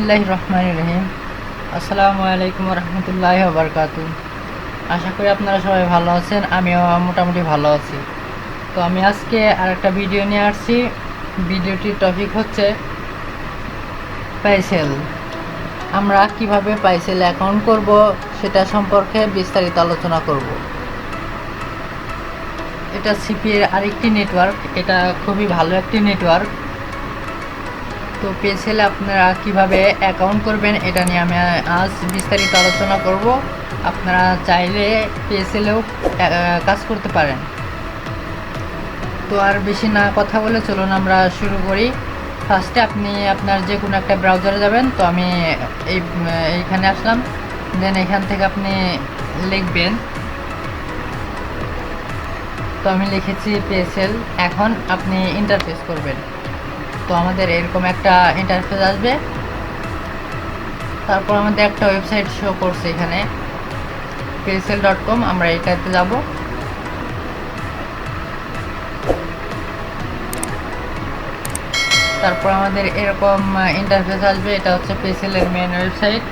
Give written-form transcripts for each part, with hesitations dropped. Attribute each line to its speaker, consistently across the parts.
Speaker 1: বিসমিল্লাহির রহমানির রহিম। আসসালামু আলাইকুম রহমতুল্লাহি ওয়া বারাকাতুহু। আশা করি আপনারা সবাই ভালো আছেন, আমিও মোটামুটি ভালো আছি। তো আমি আজকে আরেকটা ভিডিও নিয়ে আসছি। ভিডিওটির টপিক হচ্ছে পাইসেল। আমরা কিভাবে পাইসেল অ্যাকাউন্ট করব সেটা সম্পর্কে বিস্তারিত আলোচনা করব। এটা সিপিএর আরেকটি নেটওয়ার্ক, এটা খুবই ভালো একটি নেটওয়ার্ক। তো পেসেলে আপনারা কিভাবে অ্যাকাউন্ট করবেন এটা নিয়ে আমি আজ বিস্তারিত আলোচনা করব। আপনারা চাইলে পেসেলেও কাজ করতে পারেন। তো আর বেশি না কথা বলে চলুন আমরা শুরু করি। ফার্স্টে আপনি আপনার যে কোনো একটা ব্রাউজারে যাবেন। তো আমি এইখানে আসলাম, দেন এখান থেকে আপনি লিখবেন। তো আমি লিখেছি পেসেল। এখন আপনি ইন্টারফেস করবেন। তো আমাদের এরকম একটা ইন্টারফেস আসবে। তারপর আমাদের একটা ওয়েবসাইট শো করছে এখানে paysale.com। আমরা এটাতে যাব। তারপর আমাদের এরকম ইন্টারফেস আসবে। এটা হচ্ছে পেসেলের মেন ওয়েবসাইট।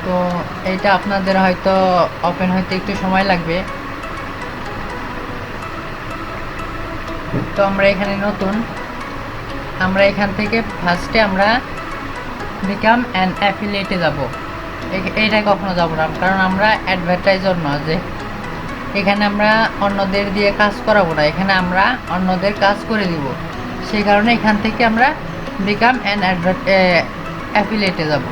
Speaker 1: তো এইটা আপনাদের হয়তো ওপেন হইতে একটু সময় লাগবে। তো আমরা এখানে নতুন, আমরা এখান থেকে ফার্স্টে আমরা বিকাম অ্যান অ্যাফিলিয়েটে যাব। এইটা কখনো যাব না, কারণ আমরা অ্যাডভার্টাইজার না, যে এখানে আমরা অন্যদের দিয়ে কাজ করাবো না, এখানে আমরা অন্যদের কাজ করে দিব। সেই কারণে এখান থেকে আমরা বিকাম অ্যান অ্যাফিলিয়েটে যাব।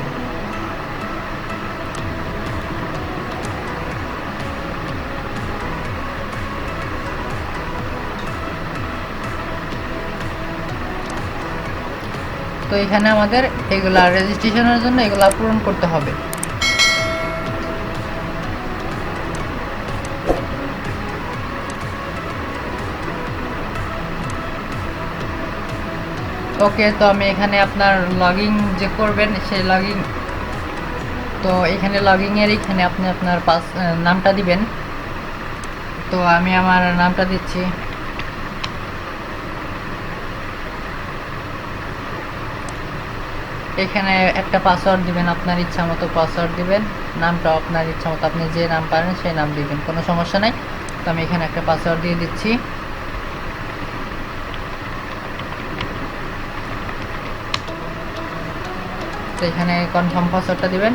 Speaker 1: তো এখানে আমাদের এগুলা রেজিস্ট্রেশনের জন্য এগুলা পূরণ করতে হবে। ওকে, তো আমি এখানে আপনার লগইন যে করবেন সেই লগইন, তো এখানে লগইনের এখানে আপনি আপনার নামটা দিবেন। তো আমি আমার নামটা দিচ্ছি। এখানে একটা পাসওয়ার্ড দিবেন, আপনার ইচ্ছা মতো পাসওয়ার্ড দিবেন। নামটা আপনার ইচ্ছা মতো, আপনি যে নাম পারেন সেই নাম দিবেন, কোনো সমস্যা নাই। তো আমি এখানে একটা পাসওয়ার্ড দিয়ে দিচ্ছি। তো এখানে কনফার্ম পাসওয়ার্ডটা দিবেন।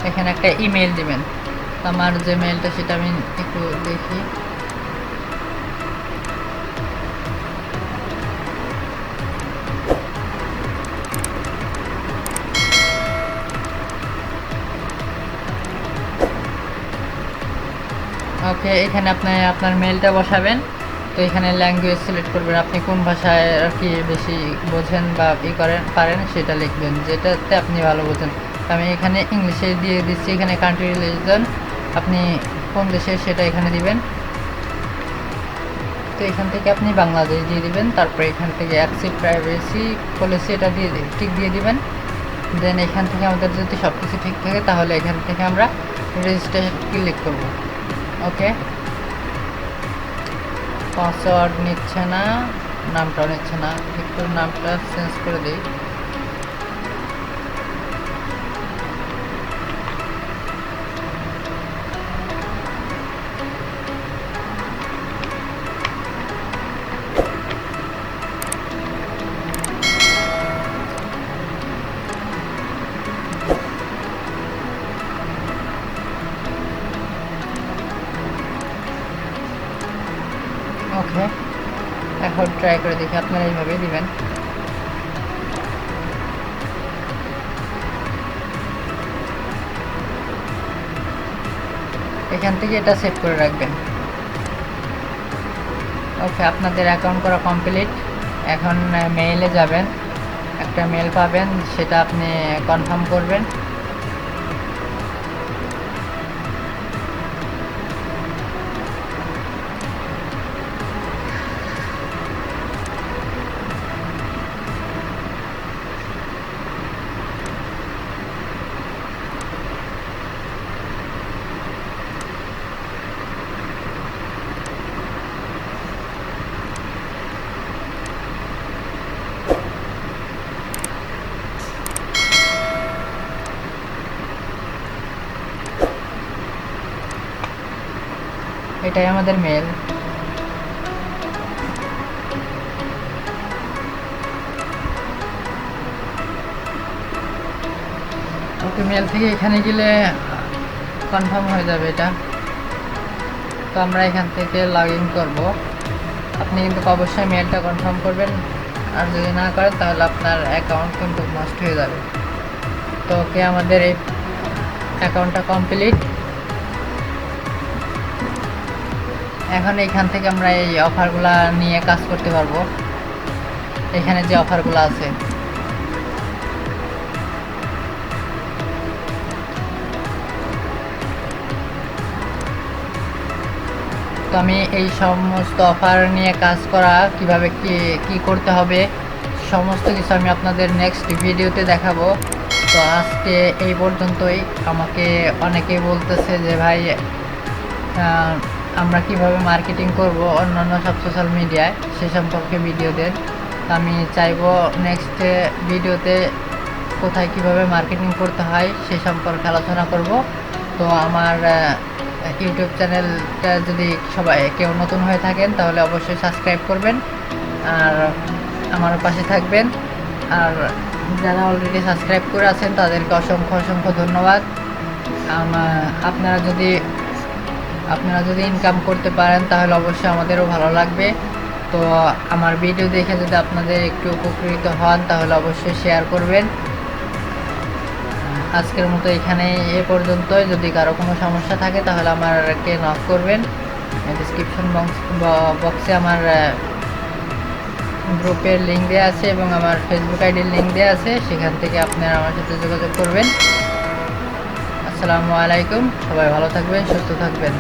Speaker 1: এখানে একটা ইমেল দিবেন। আমার যে মেলটা সেটা আমি একটু দেখি। ওকে, এখানে আপনি আপনার মেলটা বসাবেন। তো এখানে ল্যাঙ্গুয়েজ সিলেক্ট করবেন, আপনি কোন ভাষায় আর কি বেশি বোঝেন বা পারেন সেটা লিখবেন, যেটাতে আপনি ভালো বোঝেন। আমি এখানে ইংলিশে দিয়ে দিচ্ছি। এখানে কান্ট্রি রিলিজন, আপনি কোন দেশের সেটা এখানে দিবেন। তো এখান থেকে আপনি বাংলাদেশ দিয়ে দিবেন। তারপরে এখান থেকে অ্যাকসেপ্ট প্রাইভেসি পলিসি এটা দিয়ে ঠিক দিয়ে দিবেন। দেন এখান থেকে আমাদের যদি সব কিছু ঠিক থাকে তাহলে এখান থেকে আমরা রেজিস্ট্রেশন ক্লিক করব। ওকে, পাসওয়ার্ড নিচ্ছে না, নামটাও নিচ্ছে না, একটু নামটা চেঞ্জ করে দিই। ওকে, এখন ট্রাই করে দেখি। আপনারা এইভাবে দিবেন। এখান থেকে এটা সেভ করে রাখবেন। ওকে, আপনাদের অ্যাকাউন্ট করা কমপ্লিট। এখন মেইলে যাবেন, একটা মেল পাবেন, সেটা আপনি কনফার্ম করবেন। এটাই আমাদের মেল। ওকে, মেল থেকে এখানে গেলে কনফার্ম হয়ে যাবে এটা। তো আমরা এখান থেকে লগ ইন করবো। আপনি কিন্তু অবশ্যই মেলটা কনফার্ম করবেন, আর যদি না করেন তাহলে আপনার অ্যাকাউন্ট কিন্তু নষ্ট হয়ে যাবে। তো ওকে, আমাদের এই অ্যাকাউন্টটা কমপ্লিট। এখন এইখান থেকে আমরা এই অফারগুলা নিয়ে কাজ করতে পারবো। এখানে যে অফারগুলো আছে, তো আমি এই সমস্ত অফার নিয়ে কাজ করা কিভাবে কি করতে হবে সমস্ত কিছু আমি আপনাদের নেক্সট ভিডিওতে দেখাবো। তো আজকে এই পর্যন্তই। আমাকে অনেকেই বলতেছে যে ভাই আমরা কিভাবে মার্কেটিং করব অন্যান্য সব সোশ্যাল মিডিয়ায়, সে সম্পর্কে ভিডিও দেন। আমি চাইবো নেক্সট ভিডিওতে কোথায় কিভাবে মার্কেটিং করতে হয় সে সম্পর্কে আলোচনা করব। তো আমার ইউটিউব চ্যানেলটা যদি সবাই কেউ নতুন হয়ে থাকেন তাহলে অবশ্যই সাবস্ক্রাইব করবেন আর আমার পাশে থাকবেন। আর যারা অলরেডি সাবস্ক্রাইব করে আছেন তাদেরকে অসংখ্য অসংখ্য ধন্যবাদ। আপনারা যদি ইনকাম করতে পারেন তাহলে অবশ্যই আমাদেরও ভালো লাগবে। তো আমার ভিডিও দেখে যদি আপনাদের একটু উপকৃত হন তাহলে অবশ্যই শেয়ার করবেন। আজকের মতো এখানে এ পর্যন্তই। যদি কারো কোনো সমস্যা থাকে তাহলে আমাকে নক করবেন। ডিসক্রিপশন বক্সে আমার গ্রুপের লিঙ্ক দেওয়া আছে এবং আমার ফেসবুক আইডির লিঙ্ক দেওয়া আছে, সেখান থেকে আপনারা আমার সাথে যোগাযোগ করবেন। আসসালামু আলাইকুম, সবাই ভালো থাকবেন, সুস্থ থাকবেন।